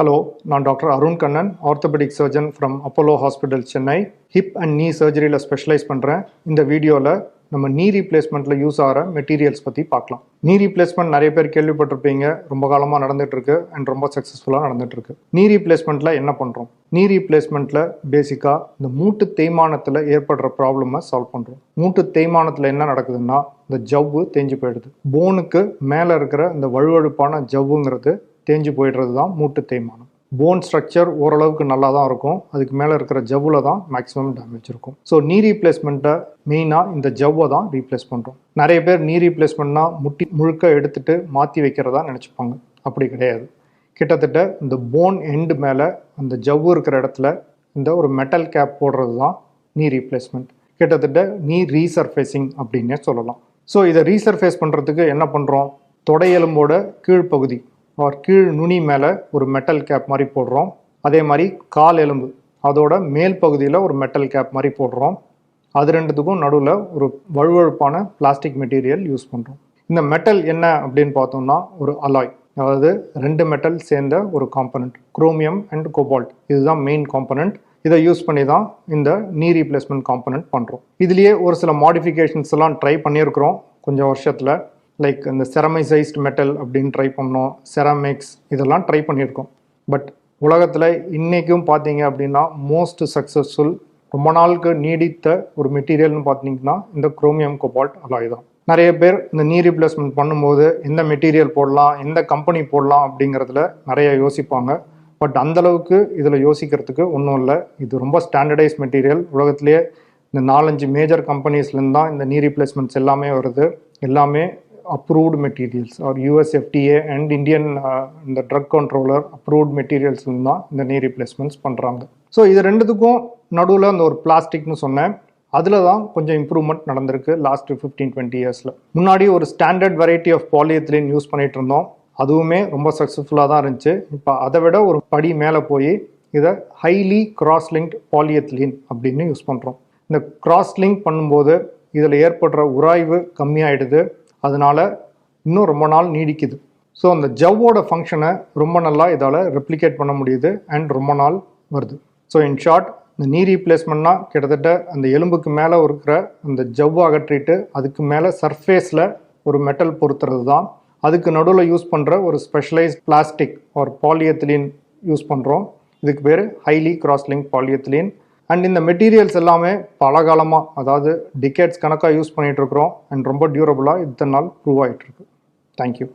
Hello, நான் doctor Arun Kannan, orthopaedic surgeon from Apollo hospitals Chennai. Hip and நீ சர்ஜரியில் specialise பண்ணுறேன். இந்த வீடியோவில் நம்ம நீ ரீப்ளேஸ்மெண்ட்டில் யூஸ் ஆகிற மெட்டீரியல்ஸ் பற்றி பார்க்கலாம். நீ ரீப்ளேஸ்மெண்ட் நிறைய பேர் கேள்விப்பட்டிருப்பீங்க, ரொம்ப காலமாக நடந்துகிட்ருக்கு அண்ட் ரொம்ப சக்ஸஸ்ஃபுல்லாக நடந்துகிட்ருக்கு. நீ ரீப்ளேஸ்மெண்ட்டில் என்ன பண்ணுறோம்? நீ ரீப்ளேஸ்மெண்ட்டில் பேசிக்காக இந்த மூட்டு தேய்மானத்தில் ஏற்படுற ப்ராப்ளமை சால்வ் பண்ணுறோம். மூட்டு தேய்மானத்தில் என்ன நடக்குதுன்னா, இந்த ஜவ்வு தேஞ்சு போயிடுது. போனுக்கு மேலே இருக்கிற இந்த வழுவழுப்பான ஜவ்வுங்கிறது தேஞ்சு போயிடுறது தான் மூட்டு தேய்மானம். போன் ஸ்ட்ரக்சர் ஓரளவுக்கு நல்லா தான் இருக்கும், அதுக்கு மேலே இருக்கிற ஜவ்வில் தான் மேக்ஸிமம் டேமேஜ் இருக்கும். ஸோ நீ ரீப்ளேஸ்மெண்ட்டை மெயினாக இந்த ஜவ்வை தான் ரீப்ளேஸ் பண்ணுறோம். நிறைய பேர் நீ ரீப்ளேஸ்மெண்ட்னா முட்டி முழுக்க எடுத்துட்டு மாற்றி வைக்கிறதா நினச்சிப்பாங்க. அப்படி கிடையாது. கிட்டத்தட்ட இந்த போன் எண்டு மேலே அந்த ஜவ்வு இருக்கிற இடத்துல இந்த ஒரு மெட்டல் கேப் போடுறது தான் நீ ரீப்ளேஸ்மெண்ட். கிட்டத்தட்ட நீ ரீசர்ஃபேசிங் அப்படின்னே சொல்லலாம். ஸோ இதை ரீசர்ஃபேஸ் பண்ணுறதுக்கு என்ன பண்ணுறோம்? தொடையெலும்போட கீழ்ப்பகுதி கீழ் நுனி மேலே ஒரு மெட்டல் கேப் மாதிரி போடுறோம். அதே மாதிரி கால் எலும்பு அதோட மேல் பகுதியில் ஒரு மெட்டல் கேப் மாதிரி போடுறோம். அது ரெண்டுத்துக்கும் நடுவில் ஒரு வழுவழுப்பான பிளாஸ்டிக் மெட்டீரியல் யூஸ் பண்ணுறோம். இந்த மெட்டல் என்ன அப்படின்னு பார்த்தோம்னா ஒரு அலாய், அதாவது ரெண்டு மெட்டல் சேர்ந்த ஒரு காம்பனண்ட், குரோமியம் அண்ட் கோபால்ட். இதுதான் மெயின் காம்பனண்ட். இதை யூஸ் பண்ணி தான் இந்த நீ ரீப்ளேஸ்மெண்ட் காம்பனண்ட் பண்ணுறோம். இதுலேயே ஒரு சில மாடிஃபிகேஷன்ஸ் எல்லாம் ட்ரை பண்ணியிருக்கிறோம் கொஞ்சம் வருஷத்தில். லைக் இந்த செரமைசைஸ்ட் மெட்டல் அப்படின்னு ட்ரை பண்ணோம், செராமிக்ஸ் இதெல்லாம் ட்ரை பண்ணியிருக்கோம். பட் உலகத்தில் இன்றைக்கும் பார்த்தீங்க அப்படின்னா மோஸ்ட் சக்ஸஸ்ஃபுல், ரொம்ப நாளுக்கு நீடித்த ஒரு மெட்டீரியல்னு பார்த்தீங்கன்னா இந்த குரோமியம் கோபால்ட் அலாய் தான். நிறைய பேர் இந்த நீ ரீப்ளேஸ்மெண்ட் பண்ணும்போது எந்த மெட்டீரியல் போடலாம், எந்த கம்பெனி போடலாம் அப்படிங்கிறதுல நிறைய யோசிப்பாங்க. பட் அந்தளவுக்கு இதில் யோசிக்கிறதுக்கு ஒன்றும் இல்லை. இது ரொம்ப ஸ்டாண்டர்டைஸ் மெட்டீரியல். உலகத்திலேயே இந்த 4-5 மேஜர் கம்பெனிஸ்லேருந்து தான் இந்த நீ ரீப்ளேஸ்மெண்ட்ஸ் எல்லாமே வருது. எல்லாமே approved materials or US FDA and Indian இந்த ட்ரக் கண்ட்ரோலர் அப்ரூவ்ட் மெட்டீரியல்ஸ் தான் இந்த நீ ரீப்ளேஸ்மெண்ட்ஸ் பண்ணுறாங்க. ஸோ இது ரெண்டுத்துக்கும் நடுவில் அந்த ஒரு பிளாஸ்டிக்னு சொன்னேன், அதில் தான் கொஞ்சம் இம்ப்ரூவ்மெண்ட் நடந்திருக்கு லாஸ்ட் 15-20 இயர்ஸில். முன்னாடி ஒரு standard variety of polyethylene use பண்ணிகிட்டு இருந்தோம், அதுவுமே ரொம்ப சக்ஸஸ்ஃபுல்லாக தான் இருந்துச்சு. இப்போ அதை விட ஒரு படி மேலே போய் இதை ஹைலி கிராஸ் லிங்க்ட் பாலிஎத்திலீன் அப்படின்னு யூஸ் பண்ணுறோம். இந்த கிராஸ் லிங்க் பண்ணும்போது இதில் ஏற்படுற உராய்வு கம்மியாயிடுது, அதனால் இன்னும் ரொம்ப நாள் நீடிக்குது. ஸோ அந்த ஜவ்வோட ஃபங்க்ஷனை ரொம்ப நல்லா இதால் ரெப்ளிகேட் பண்ண முடியுது அண்ட் ரொம்ப நாள் வருது. ஸோ இன் ஷார்ட், இந்த நீ ரீப்ளேஸ்மெண்ட்னா கிட்டத்தட்ட அந்த எலும்புக்கு மேலே இருக்கிற அந்த ஜவ்வை அகற்றிட்டு அதுக்கு மேலே சர்ஃபேஸில் ஒரு மெட்டல் பொறுத்துறது தான். அதுக்கு நடுவில் யூஸ் பண்ணுற ஒரு ஸ்பெஷலைஸ்ட் பிளாஸ்டிக் ஒரு பாலிஎத்திலீன் யூஸ் பண்ணுறோம். இதுக்கு பேர் highly cross link polyethylene. And இந்த மெட்டீரியல்ஸ் எல்லாமே பல காலமாக, அதாவது டிகேட்ஸ் கணக்காக யூஸ் பண்ணிகிட்டு இருக்கிறோம் அண்ட் ரொம்ப டியூரபுளாக இத்தனை நாள் ப்ரூவ் ஆகிட்டு இருக்கு. தேங்க்யூ.